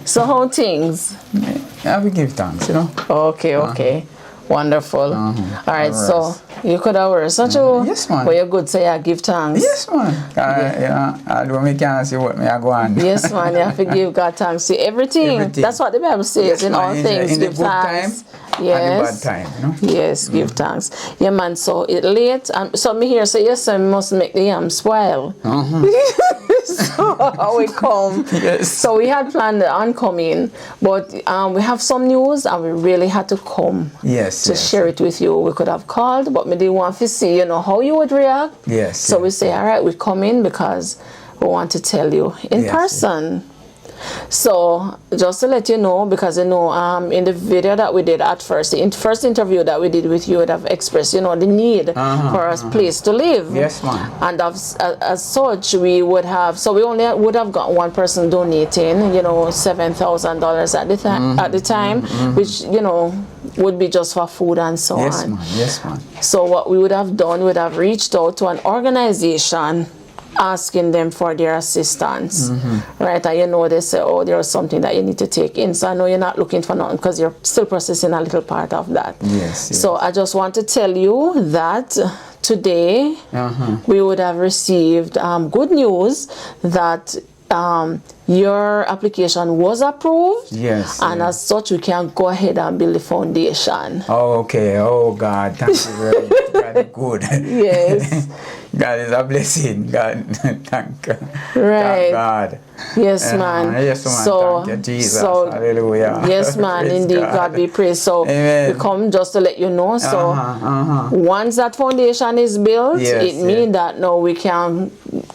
So how things? I will give thanks, you know. Okay. Wonderful. All right, so you could have worse, don't you? Yes, man. But you're good, so you give thanks. Yes, man. You know, although I can't see what me I go on. Yes, man. You have to give God thanks to everything. That's what the Bible says. Yes, in man. all things, in give the good thanks. time Yes. and the bad time, you know. Yes, give thanks. Yeah, man. So it late, and so me here say yes, I must make the yam spoil. So we come. Yes. So we had planned the oncoming, but we have some news, and we really had to come. Yes. To share it with you. We could have called, but me didn't want to see, you know, how you would react. Yes. So we say, all right, we come in because we want to tell you in person. So just to let you know, because you know, in the video that we did at first, the first interview that we did with you, would have expressed, you know, the need for a place to live. Yes, ma'am. And as such, we would have, so we only would have got one person donating, you know, $7,000 at the time, which, you know, would be just for food and so on. Yes, ma'am. So what we would have done, we would have reached out to an organization asking them for their assistance, right? And you know, they say, oh, there's something that you need to take in. So I know you're not looking for nothing because you're still processing a little part of that. Yes. So I just want to tell you that today we would have received good news that your application was approved. Yes. And as such, we can go ahead and build the foundation. Oh, okay. Oh, God. Thank you very much. God, good. Yes. God is a blessing. God, thank God. Right. Thank God. Yes, man. Yes, man. So, thank you, Jesus. Hallelujah. Yes, man. Indeed, God be praised. So, Amen. we come just to let you know. So, once that foundation is built, it means that now you can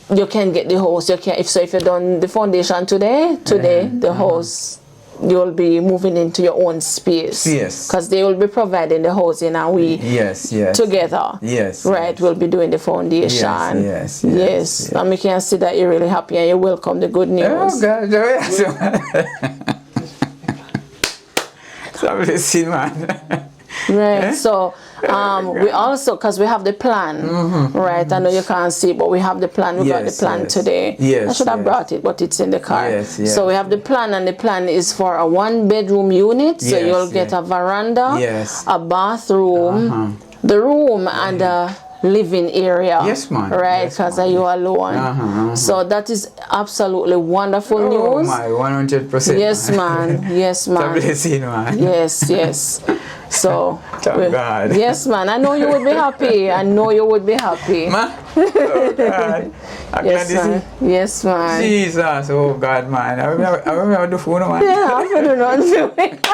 get the house. You can, if you done the foundation today, the house, you'll be moving into your own space. Yes. Because they will be providing the housing and we together. Yes. Right, we'll be doing the foundation. Yes. And we can see that you're really happy and you welcome the good news. Oh, God. It's a blessing, man. Right, so we also, because we have the plan, right? I know you can't see, but we have the plan. We got the plan today. I should have brought it, but it's in the car. So we have the plan, and the plan is for a 1-bedroom unit. So you'll get a veranda, a bathroom, the room, and a living area. Yes, man. Right, because you are alone. So that is absolutely wonderful news. Oh, my, 100%. Yes, man. Yes, man. It's a blessing, man. Yes. So, thank God. Yes, man. I know you would be happy. I know you would be happy. Man. Oh, God. Yes, man. Jesus. Oh, God, man. I remember the phone, man. Yeah, I'm going to run through it.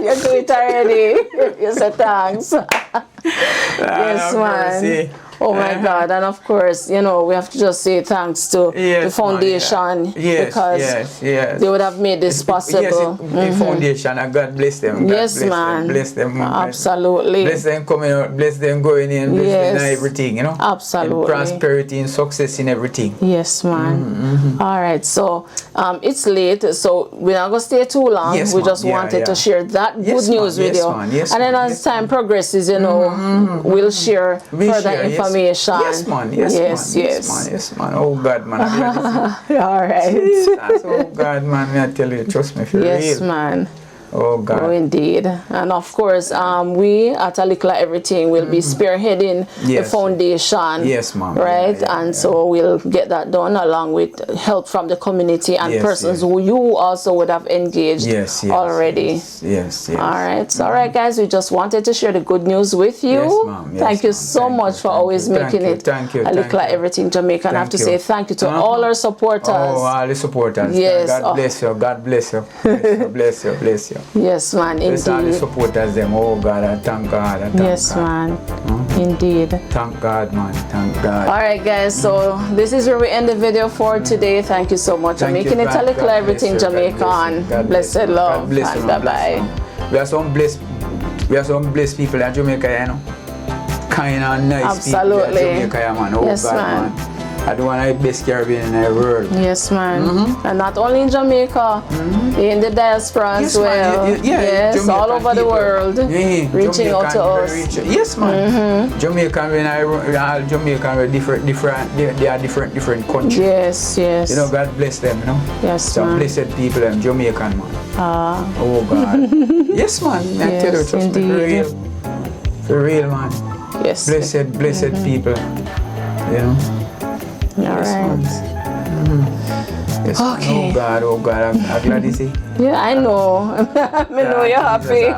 You do it already. You say thanks. Yes, man. Mercy. Oh my God, and of course, you know, we have to just say thanks to the foundation because they would have made this possible. The foundation, and God bless them. God bless them. Absolutely. Bless them coming out, bless them going in, bless them in everything, you know. Absolutely. And prosperity and success in everything. Yes, man. All right, so it's late, so we're not going to stay too long. We just wanted to share that good news with you. And then as time progresses, you know, we'll share further information. Yes, man. Yes, man. Oh, God, man. All right. Jesus. Oh, God, man. I tell you, trust me, for real. Yes, man. Oh, God. Oh, indeed. And of course, we at Likkle Everyting will be spearheading the foundation. Yes, ma'am. Right? So we'll get that done along with help from the community and persons who you also would have engaged already. Yes. All right. So, all right, guys, we just wanted to share the good news with you. Yes, ma'am. Thank you so much for always making it Likkle Everyting Jamaica. And I have to say thank you to all our supporters. Oh, all the supporters. Yes. God bless you. God bless you. Bless you. Yes, man, indeed. All the supporters, them. Oh, God, I thank God. I thank yes, God. Man. Indeed. Thank God, man. Thank God. All right, guys. So this is where we end the video for today. Thank you so much for making it Likkle Everyting Jamaican. Blessed love. And bye-bye. We are some blessed people in Jamaica, you know. Kind and nice Absolutely. people in Jamaica, man. Oh, yes, God, man. I do one of the best Caribbean in the world. Yes, man. And not only in Jamaica, in the diaspora as well. Yes, Jamaican all over the world, reaching out to us. Yes, man. Jamaican, all Jamaican are different. They are different countries. Yes, yes. You know, God bless them. You know. Yes, some blessed people, them Jamaican, man. Oh God. Yes, man. I tell you, trust me, for real, man. Yes. Blessed people. You know. All right. Yes, okay. Oh God, I'm glad to see. Yeah, I know. I know you're happy.